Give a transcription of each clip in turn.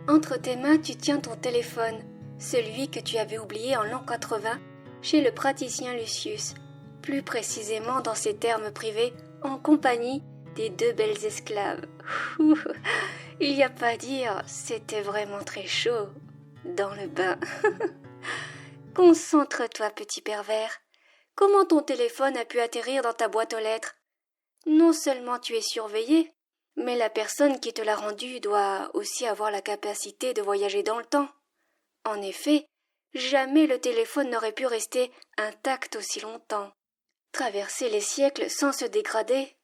Entre tes mains, tu tiens ton téléphone, celui que tu avais oublié en l'an 80 chez le praticien Lucius, plus précisément dans ses termes privés, en compagnie des 2 belles esclaves. Il n'y a pas à dire, c'était vraiment très chaud dans le bain. Concentre-toi, petit pervers. Comment ton téléphone a pu atterrir dans ta boîte aux lettres? Non seulement tu es surveillé, mais la personne qui te l'a rendu doit aussi avoir la capacité de voyager dans le temps. En effet, jamais le téléphone n'aurait pu rester intact aussi longtemps. Traverser les siècles sans se dégrader.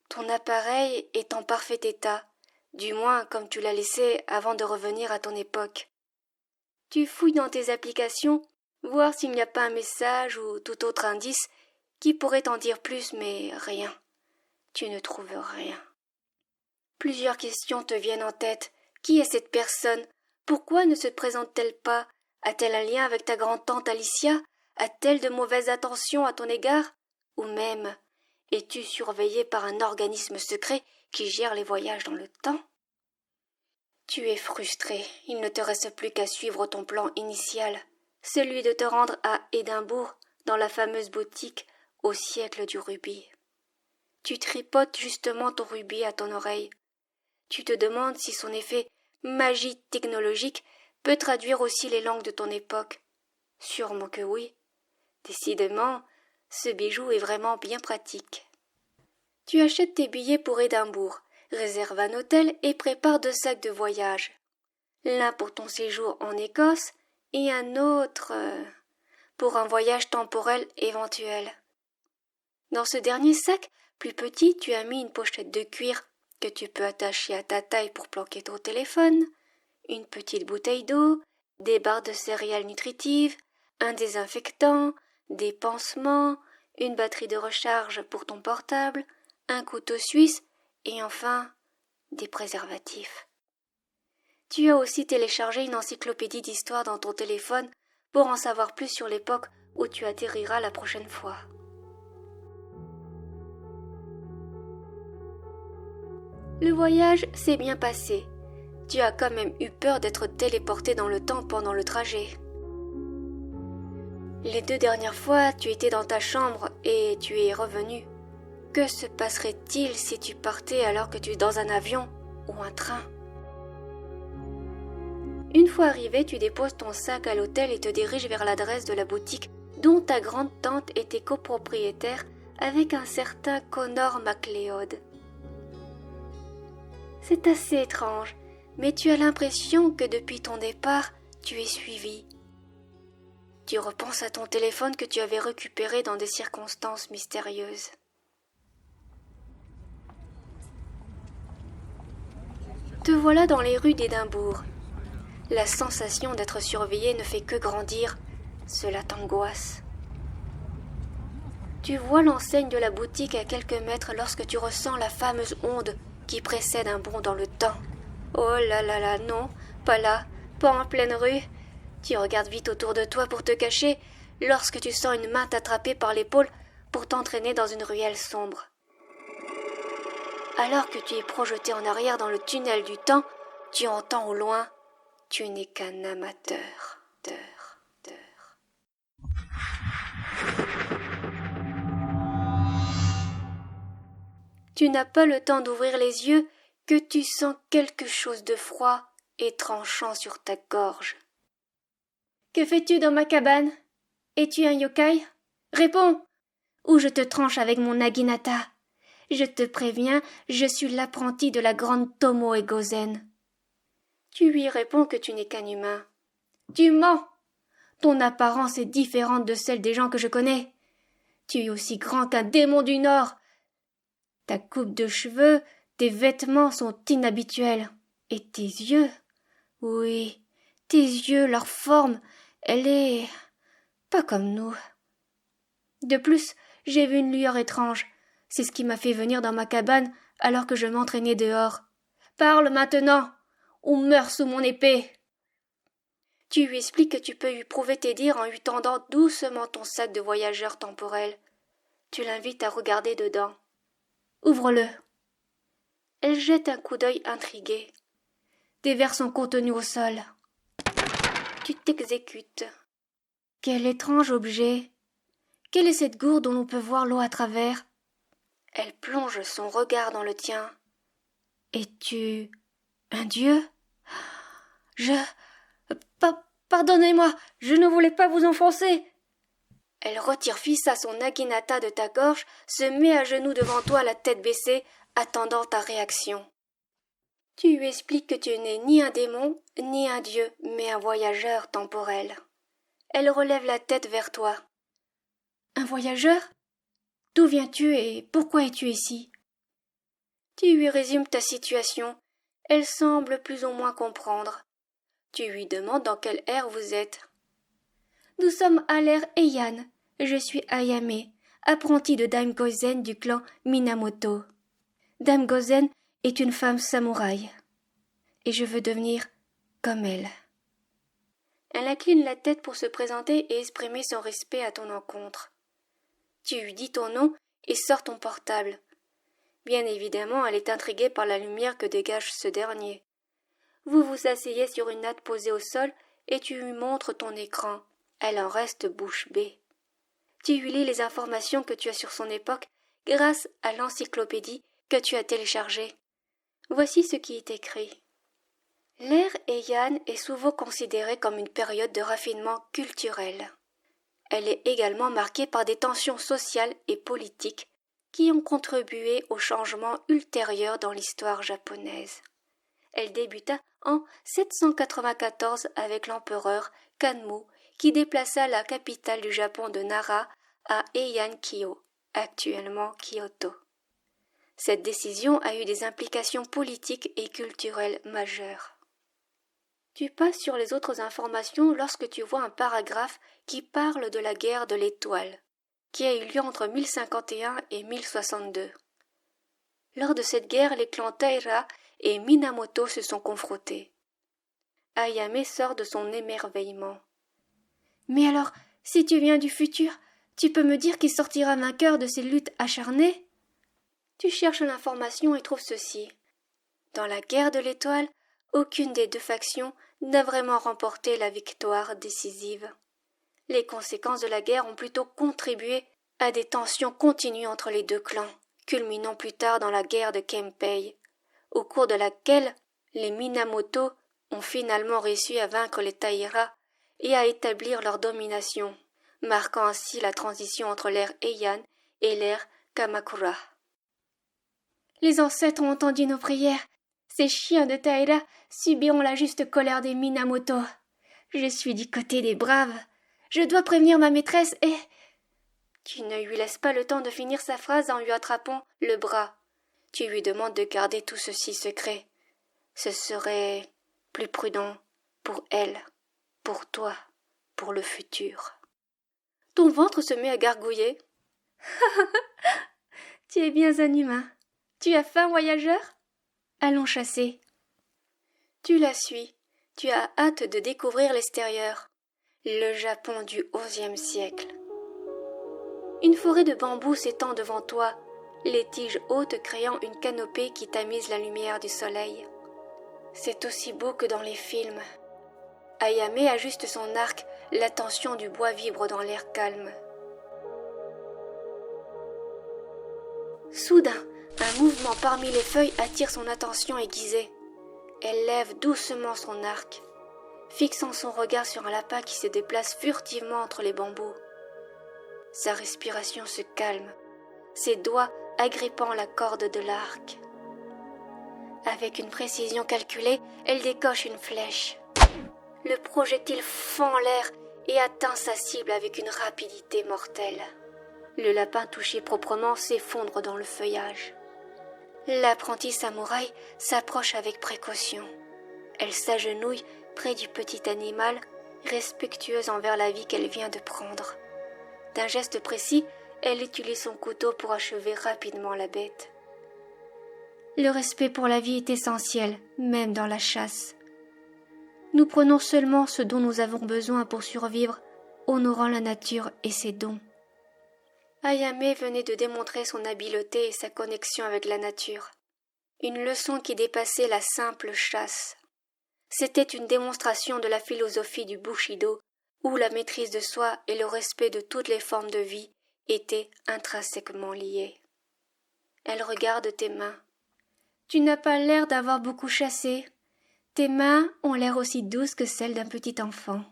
Ton appareil est en parfait état, du moins comme tu l'as laissé avant de revenir à ton époque. Tu fouilles dans tes applications, voir s'il n'y a pas un message ou tout autre indice qui pourrait t'en dire plus, mais rien. Tu ne trouves rien. Plusieurs questions te viennent en tête. Qui est cette personne? Pourquoi ne se présente-t-elle pas? A-t-elle un lien avec ta grand-tante Alicia? A-t-elle de mauvaises attentions à ton égard? Ou même, es-tu surveillé par un organisme secret qui gère les voyages dans le temps? Tu es frustré, il ne te reste plus qu'à suivre ton plan initial, celui de te rendre à Édimbourg, dans la fameuse boutique au siècle du rubis. Tu tripotes justement ton rubis à ton oreille. Tu te demandes si son effet magie technologique peut traduire aussi les langues de ton époque. Sûrement que oui. Décidément, ce bijou est vraiment bien pratique. Tu achètes tes billets pour Édimbourg, réserves un hôtel et prépares 2 sacs de voyage. L'un pour ton séjour en Écosse et un autre pour un voyage temporel éventuel. Dans ce dernier sac, plus petit, tu as mis une pochette de cuir que tu peux attacher à ta taille pour planquer ton téléphone, une petite bouteille d'eau, des barres de céréales nutritives, un désinfectant, des pansements, une batterie de recharge pour ton portable, un couteau suisse et enfin des préservatifs. Tu as aussi téléchargé une encyclopédie d'histoire dans ton téléphone pour en savoir plus sur l'époque où tu atterriras la prochaine fois. Le voyage s'est bien passé. Tu as quand même eu peur d'être téléporté dans le temps pendant le trajet. Les 2 dernières fois, tu étais dans ta chambre et tu es revenu. Que se passerait-il si tu partais alors que tu es dans un avion ou un train? Une fois arrivé, tu déposes ton sac à l'hôtel et te diriges vers l'adresse de la boutique dont ta grande-tante était copropriétaire avec un certain Connor MacLeod. C'est assez étrange, mais tu as l'impression que depuis ton départ, tu es suivi. Tu repenses à ton téléphone que tu avais récupéré dans des circonstances mystérieuses. Te voilà dans les rues d'Édimbourg. La sensation d'être surveillé ne fait que grandir. Cela t'angoisse. Tu vois l'enseigne de la boutique à quelques mètres lorsque tu ressens la fameuse onde qui précède un bond dans le temps. Oh là là là, non, pas là, pas en pleine rue. Tu regardes vite autour de toi pour te cacher lorsque tu sens une main t'attraper par l'épaule pour t'entraîner dans une ruelle sombre. Alors que tu es projeté en arrière dans le tunnel du temps, tu entends au loin « Tu n'es qu'un amateur. » Tu n'as pas le temps d'ouvrir les yeux que tu sens quelque chose de froid et tranchant sur ta gorge. « Que fais-tu dans ma cabane? Es-tu un yokai? Réponds, ou je te tranche avec mon naginata. Je te préviens, je suis l'apprenti de la grande Tomoe Gozen. » Tu lui réponds que tu n'es qu'un humain. « Tu mens! Ton apparence est différente de celle des gens que je connais. Tu es aussi grand qu'un démon du Nord. Ta coupe de cheveux, tes vêtements sont inhabituels. Et tes yeux? Oui, tes yeux, leur forme, elle est pas comme nous. De plus, j'ai vu une lueur étrange. C'est ce qui m'a fait venir dans ma cabane alors que je m'entraînais dehors. Parle maintenant, ou meurs sous mon épée. » Tu lui expliques que tu peux lui prouver tes dires en lui tendant doucement ton sac de voyageur temporel. Tu l'invites à regarder dedans. Ouvre-le. Elle jette un coup d'œil intriguée. Tes vers sont contenus au sol. Tu t'exécutes. Quel étrange objet. Quelle est cette gourde dont l'on peut voir l'eau à travers? Elle plonge son regard dans le tien. Es-tu un dieu? Pardonnez-moi, je ne voulais pas vous enfoncer. Elle retire fissa son naginata de ta gorge, se met à genoux devant toi, la tête baissée, attendant ta réaction. Tu lui expliques que tu n'es ni un démon, ni un dieu, mais un voyageur temporel. Elle relève la tête vers toi. Un voyageur? D'où viens-tu et pourquoi es-tu ici? Tu lui résumes ta situation. Elle semble plus ou moins comprendre. Tu lui demandes dans quelle ère vous êtes. Nous sommes à l'ère Heian. Je suis Ayame, apprentie de Dame Gozen du clan Minamoto. Dame Gozen est une femme samouraï. Et je veux devenir comme elle. Elle incline la tête pour se présenter et exprimer son respect à ton encontre. Tu lui dis ton nom et sors ton portable. Bien évidemment, elle est intriguée par la lumière que dégage ce dernier. Vous vous asseyez sur une natte posée au sol et tu lui montres ton écran. Elle en reste bouche bée. Tu lui lis les informations que tu as sur son époque grâce à l'encyclopédie que tu as téléchargée. Voici ce qui est écrit. L'ère Heian est souvent considérée comme une période de raffinement culturel. Elle est également marquée par des tensions sociales et politiques qui ont contribué aux changements ultérieurs dans l'histoire japonaise. Elle débuta en 794 avec l'empereur Kanmu qui déplaça la capitale du Japon de Nara à Heian-kyo, actuellement Kyoto. Cette décision a eu des implications politiques et culturelles majeures. Tu passes sur les autres informations lorsque tu vois un paragraphe qui parle de la guerre de l'Étoile, qui a eu lieu entre 1051 et 1062. Lors de cette guerre, les clans Taira et Minamoto se sont confrontés. Ayame sort de son émerveillement. Mais alors, si tu viens du futur, tu peux me dire qui sortira vainqueur de ces luttes acharnées? Tu cherches l'information et trouves ceci. Dans la guerre de l'Étoile, aucune des deux factions n'a vraiment remporté la victoire décisive. Les conséquences de la guerre ont plutôt contribué à des tensions continues entre les deux clans, culminant plus tard dans la guerre de Kempei, au cours de laquelle les Minamoto ont finalement réussi à vaincre les Taira et à établir leur domination, marquant ainsi la transition entre l'ère Heian et l'ère Kamakura. Les ancêtres ont entendu nos prières. Ces chiens de Taira subiront la juste colère des Minamoto. Je suis du côté des braves. Je dois prévenir ma maîtresse et... Tu ne lui laisses pas le temps de finir sa phrase en lui attrapant le bras. Tu lui demandes de garder tout ceci secret. Ce serait plus prudent pour elle, pour toi, pour le futur. Ton ventre se met à gargouiller. Tu es bien un humain. Tu as faim, voyageur? Allons chasser. Tu la suis. Tu as hâte de découvrir l'extérieur. Le Japon du XIe siècle. Une forêt de bambous s'étend devant toi, les tiges hautes créant une canopée qui tamise la lumière du soleil. C'est aussi beau que dans les films. Ayame ajuste son arc, la tension du bois vibre dans l'air calme. Soudain, un mouvement parmi les feuilles attire son attention aiguisée. Elle lève doucement son arc, fixant son regard sur un lapin qui se déplace furtivement entre les bambous. Sa respiration se calme, ses doigts agrippant la corde de l'arc. Avec une précision calculée, elle décoche une flèche. Le projectile fend l'air et atteint sa cible avec une rapidité mortelle. Le lapin touché proprement s'effondre dans le feuillage. L'apprentie samouraï s'approche avec précaution. Elle s'agenouille près du petit animal, respectueuse envers la vie qu'elle vient de prendre. D'un geste précis, elle utilise son couteau pour achever rapidement la bête. Le respect pour la vie est essentiel, même dans la chasse. Nous prenons seulement ce dont nous avons besoin pour survivre, honorant la nature et ses dons. Ayame venait de démontrer son habileté et sa connexion avec la nature. Une leçon qui dépassait la simple chasse. C'était une démonstration de la philosophie du Bushido, où la maîtrise de soi et le respect de toutes les formes de vie étaient intrinsèquement liés. Elle regarde tes mains. Tu n'as pas l'air d'avoir beaucoup chassé. Tes mains ont l'air aussi douces que celles d'un petit enfant.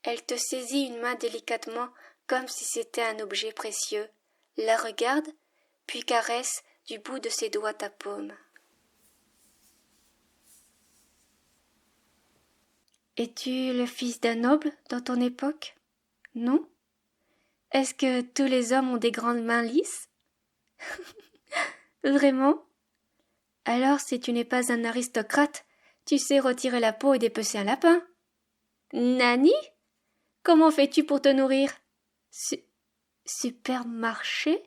Elle te saisit une main délicatement comme si c'était un objet précieux, la regarde, puis caresse du bout de ses doigts ta paume. Es-tu le fils d'un noble dans ton époque? Non? Est-ce que tous les hommes ont des grandes mains lisses? Vraiment? Alors si tu n'es pas un aristocrate, tu sais retirer la peau et dépecer un lapin. Nani? Comment fais-tu pour te nourrir? Supermarché?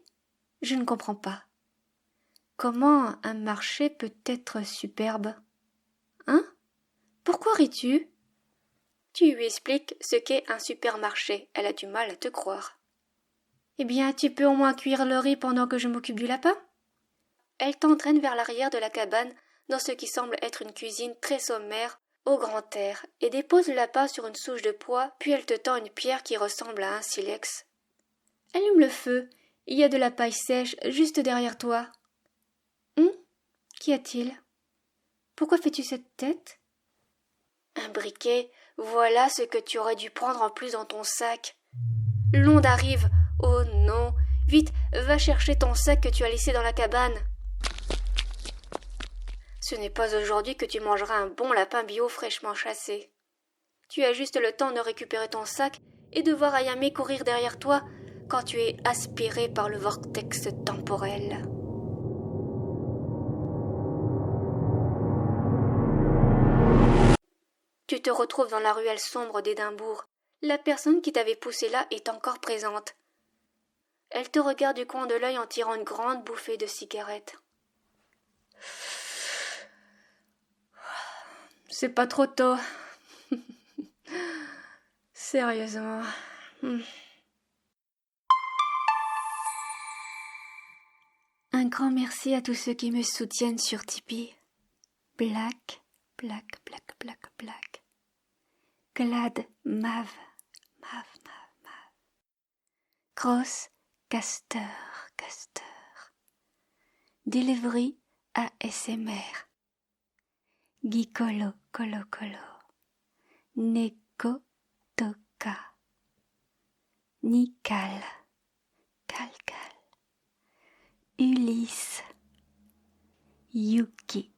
Je ne comprends pas. Comment un marché peut être superbe? Hein? Pourquoi ris-tu? Tu lui expliques ce qu'est un supermarché. Elle a du mal à te croire. Eh bien, tu peux au moins cuire le riz pendant que je m'occupe du lapin? Elle t'entraîne vers l'arrière de la cabane, dans ce qui semble être une cuisine très sommaire, au grand air, et dépose le lapin sur une souche de pois, puis elle te tend une pierre qui ressemble à un silex. Allume le feu, il y a de la paille sèche juste derrière toi. Qu'y a-t-il? Pourquoi fais-tu cette tête? Un briquet, voilà ce que tu aurais dû prendre en plus dans ton sac. L'onde arrive. Oh non. Vite, va chercher ton sac que tu as laissé dans la cabane. Ce n'est pas aujourd'hui que tu mangeras un bon lapin bio fraîchement chassé. Tu as juste le temps de récupérer ton sac et de voir Ayame courir derrière toi quand tu es aspiré par le vortex temporel. Tu te retrouves dans la ruelle sombre d'Édimbourg. La personne qui t'avait poussé là est encore présente. Elle te regarde du coin de l'œil en tirant une grande bouffée de cigarette. C'est pas trop tôt. Sérieusement. Un grand merci à tous ceux qui me soutiennent sur Tipeee. Black. Glad, Mav. Cross, Caster. Delivery ASMR. Gicolo, Colo. Neko, Toka. Nikal, Cal. Ulysse. Yuki.